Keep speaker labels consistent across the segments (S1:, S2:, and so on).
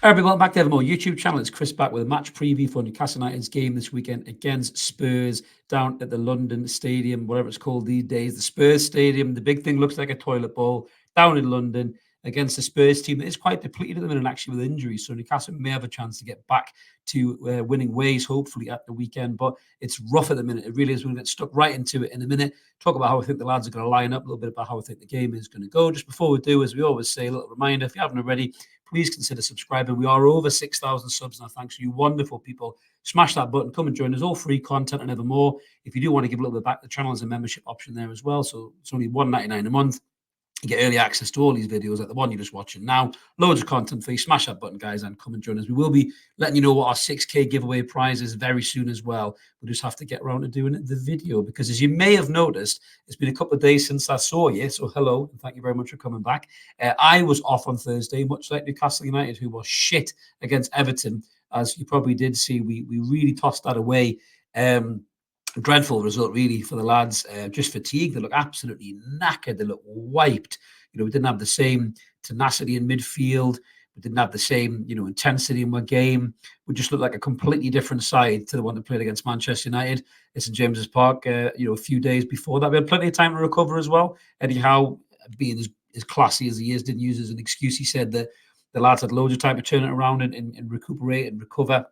S1: All right, welcome back to Evermore YouTube channel. It's Chris back with a match preview for Newcastle United's game this weekend against Spurs down at the London Stadium, whatever it's called these days. The Spurs Stadium, the big thing looks like a toilet bowl down in London against the Spurs team that is quite depleted at the minute, actually, with injuries. So Newcastle may have a chance to get back to winning ways, hopefully, at the weekend. But it's rough at the minute. It really is. We're going to get stuck right into it in a minute. Talk about how I think the lads are going to line up, a little bit about how I think the game is going to go. Just before we do, as we always say, a little reminder, if you haven't already, please consider subscribing. We are over 6,000 subs now, thanks to you wonderful people. Smash that button, come and join us, all free content and ever more. If you do want to give a little bit back, the channel has a membership option there as well, so it's only $1.99 a month. You get early access to all these videos, like the one you're just watching now. Loads of content for you. Smash that button, guys, and come and join us. We will be letting you know what our 6K giveaway prize is very soon as well. We'll just have to get around to doing the video because, as you may have noticed, it's been a couple of days since I saw you. So hello, and thank you very much for coming back. I was off on Thursday, much like Newcastle United, who was shit against Everton. As you probably did see, we really tossed that away. Dreadful result, really, for the lads. Just fatigue. They look absolutely knackered. They look wiped. You know, we didn't have the same tenacity in midfield. We didn't have the same, intensity in our game. We just looked like a completely different side to the one that played against Manchester United. It's in James's Park, a few days before that. We had plenty of time to recover as well. Eddie Howe, being as classy as he is, didn't use it as an excuse. He said that the lads had loads of time to turn it around and recuperate and recover.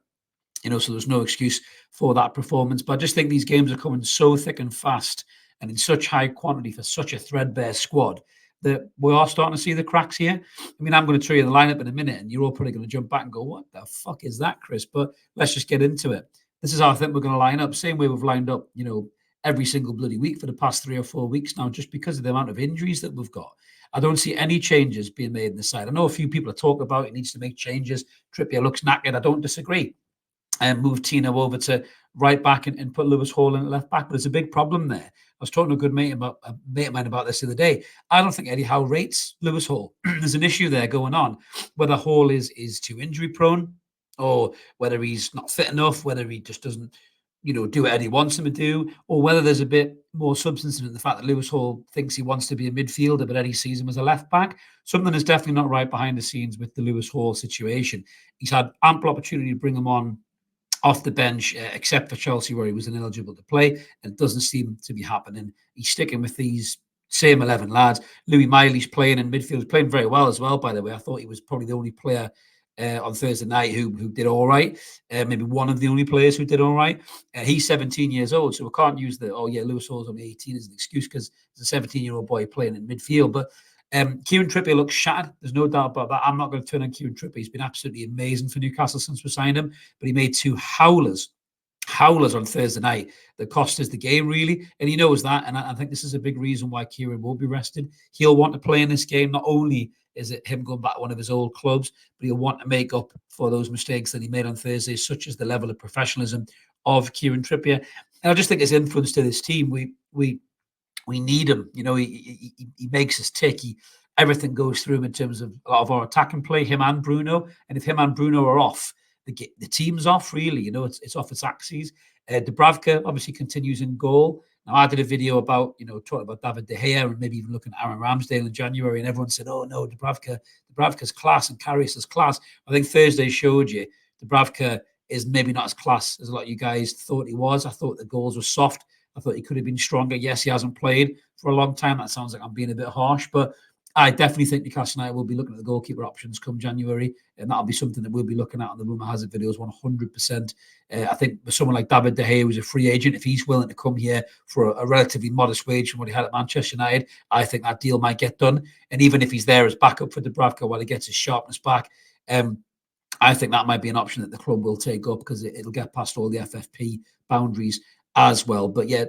S1: So there's no excuse for that performance. But I just think these games are coming so thick and fast and in such high quantity for such a threadbare squad that we are starting to see the cracks here. I mean, I'm going to show you the lineup in a minute, and you're all probably going to jump back and go, what the fuck is that, Chris? But let's just get into it. This is how I think we're going to line up. Same way we've lined up, every single bloody week for the past 3 or 4 weeks now, just because of the amount of injuries that we've got. I don't see any changes being made in the side. I know a few people are talking about it needs to make changes. Trippier looks knackered. I don't disagree. And move Tino over to right back and put Lewis Hall in at left back. But there's a big problem there. I was talking to a good mate of mine about this the other day. I don't think Eddie Howe rates Lewis Hall. There's an issue there going on, whether Hall is too injury prone or whether he's not fit enough, whether he just doesn't, do what Eddie wants him to do, or whether there's a bit more substance in the fact that Lewis Hall thinks he wants to be a midfielder, but Eddie sees him as a left back. Something is definitely not right behind the scenes with the Lewis Hall situation. He's had ample opportunity to bring him on off the bench, except for Chelsea, where he was ineligible to play, and it doesn't seem to be happening. He's sticking with these same 11 lads. Louis Miley's playing in midfield. He's playing very well as well, by the way. I thought he was probably the only player on Thursday night who did all right. Maybe one of the only players who did all right. He's 17 years old, so we can't use Lewis Hall's only 18 as an excuse because he's a 17-year-old boy playing in midfield. But Kieran Trippier looks shattered. There's no doubt about that. I'm not going to turn on Kieran Trippier. He's been absolutely amazing for Newcastle since we signed him. But he made 2 howlers on Thursday night that cost us the game, really. And he knows that. And I think this is a big reason why Kieran won't be rested. He'll want to play in this game. Not only is it him going back to one of his old clubs, but he'll want to make up for those mistakes that he made on Thursday, such as the level of professionalism of Kieran Trippier. And I just think his influence to this team, we need him. He makes us tick. Everything goes through him in terms of a lot of our attacking play, him and Bruno. And if him and Bruno are off, the team's off, really. It's off its axes. Dubravka obviously continues in goal. Now, I did a video about, talking about David De Gea and maybe even looking at Aaron Ramsdale in January, and everyone said, oh, no, Dubravka's class and Karius is class. I think Thursday showed you Dubravka is maybe not as class as a lot of you guys thought he was. I thought the goals were soft. I thought he could have been stronger. Yes, he hasn't played for a long time. That sounds like I'm being a bit harsh, but I definitely think Newcastle United will be looking at the goalkeeper options come January, and that'll be something that we'll be looking at on the Rumour Has It videos 100%. I think with someone like David De Gea, who's a free agent, if he's willing to come here for a relatively modest wage from what he had at Manchester United, I think that deal might get done. And even if he's there as backup for Dubravka while he gets his sharpness back, I think that might be an option that the club will take up because it'll get past all the FFP boundaries as well. But yeah,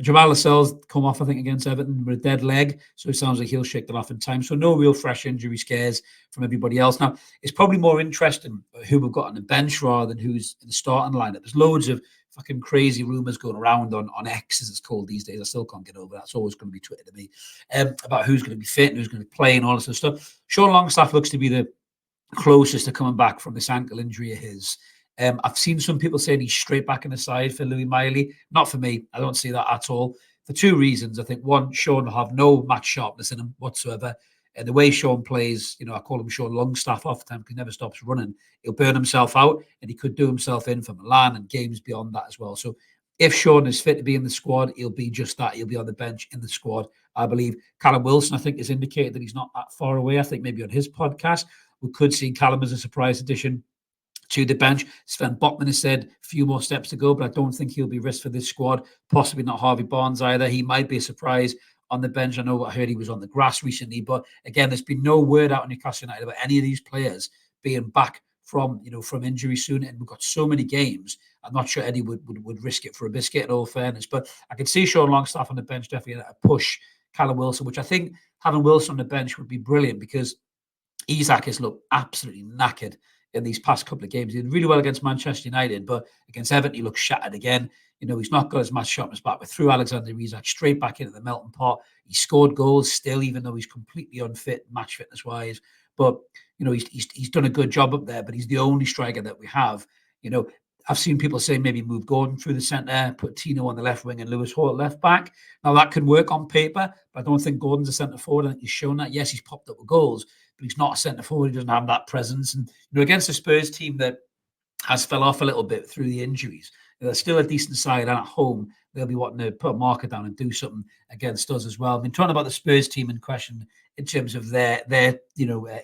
S1: Jamal Lascelles come off, I think, against Everton with a dead leg. So it sounds like he'll shake that off in time. So no real fresh injury scares from everybody else. Now, it's probably more interesting who we've got on the bench rather than who's in the starting lineup. There's loads of fucking crazy rumours going around on X, as it's called these days. I still can't get over that. It's always going to be Twitter to me about who's going to be fit and who's going to play and all this sort of stuff. Sean Longstaff looks to be the closest to coming back from this ankle injury of his. I've seen some people saying he's straight back in the side for Louis Miley. Not for me. I don't see that at all. For 2 reasons. I think, one, Sean will have no match sharpness in him whatsoever. And the way Sean plays, I call him Sean Longstaff off the time because he never stops running. He'll burn himself out and he could do himself in for Milan and games beyond that as well. So if Sean is fit to be in the squad, he'll be just that. He'll be on the bench in the squad, I believe. Callum Wilson, I think, has indicated that he's not that far away. I think maybe on his podcast, we could see Callum as a surprise addition to the bench. Sven Botman has said a few more steps to go, but I don't think he'll be risked for this squad. Possibly not Harvey Barnes either. He might be a surprise on the bench. I heard he was on the grass recently, but again, there's been no word out on Newcastle United about any of these players being back from injury soon, and we've got so many games. I'm not sure Eddie would risk it for a biscuit, in all fairness, but I can see Sean Longstaff on the bench definitely a push Callum Wilson, which I think having Wilson on the bench would be brilliant because Isak has looked absolutely knackered in these past couple of games. He did really well against Manchester United, but against Everton, he looks shattered again. He's not got as much sharpness back, but through Alexander Isak straight back into the melting pot. He scored goals still, even though he's completely unfit, match fitness wise. But he's done a good job up there. But he's the only striker that we have. I've seen people say maybe move Gordon through the centre, put Tino on the left wing and Lewis Hall at left back. Now that can work on paper, but I don't think Gordon's a centre forward. I think he's shown that. Yes, he's popped up with goals, but he's not a centre forward. He doesn't have that presence. And against a Spurs team that has fell off a little bit through the injuries, they're still a decent side, and at home they'll be wanting to put a marker down and do something against us as well. I mean, talking about the Spurs team in question in terms of their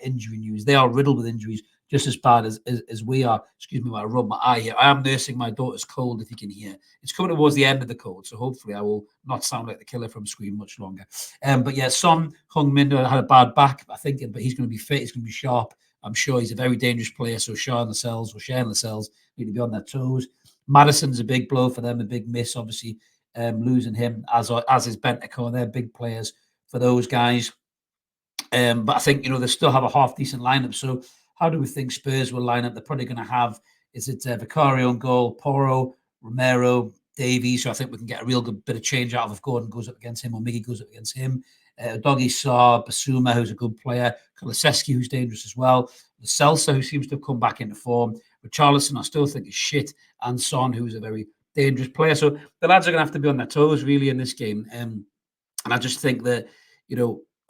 S1: injury news, they are riddled with injuries just as bad as we are. Excuse me while I rub my eye here. I am nursing my daughter's cold, if you can hear. It's coming towards the end of the cold, so hopefully I will not sound like the killer from Scream much longer. But yeah, Son Heung-min had a bad back, I think, but he's going to be fit. He's going to be sharp. I'm sure he's a very dangerous player, so Sharon Lascelles need to be on their toes. Madison's a big blow for them, a big miss, obviously, losing him, as is Bentancur. They're big players for those guys. But I think, they still have a half-decent lineup. So how do we think Spurs will line up? They're probably going to have, is it Vicario on goal, Porro, Romero, Davies? So I think we can get a real good bit of change out of if Gordon goes up against him or Miggy goes up against him. Doggy Sarr, Basuma, who's a good player, Kulusevski, who's dangerous as well, the Celsa, who seems to have come back into form, Richarlison, I still think is shit, and Son, who's a very dangerous player. So the lads are going to have to be on their toes really in this game. And I just think that,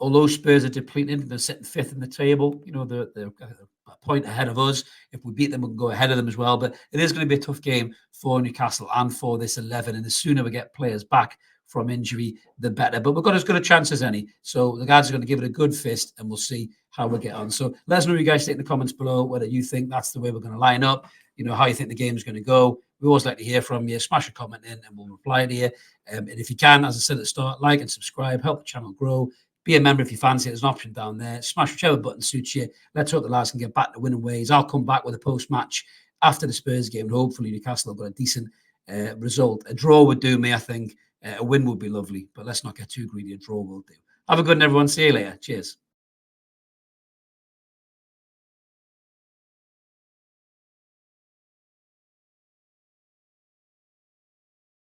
S1: although Spurs are depleted, they're sitting fifth in the table. They're a point ahead of us. If we beat them, we can go ahead of them as well. But it is going to be a tough game for Newcastle and for this 11. And the sooner we get players back from injury, the better. But we've got as good a chance as any. So the guys are going to give it a good fist, and we'll see how we get on. So let us know what you guys think in the comments below, whether you think that's the way we're going to line up, how you think the game is going to go. We always like to hear from you. Smash a comment in and we'll reply to you. And if you can, as I said at the start, like and subscribe, help the channel grow. Be a member if you fancy it. There's an option down there. Smash whichever button suits you. Let's hope the lads can get back to winning ways. I'll come back with a post-match after the Spurs game, and hopefully Newcastle have got a decent result. A draw would do me, I think. A win would be lovely, but let's not get too greedy. A draw will do. Have a good one, everyone. See you later. Cheers.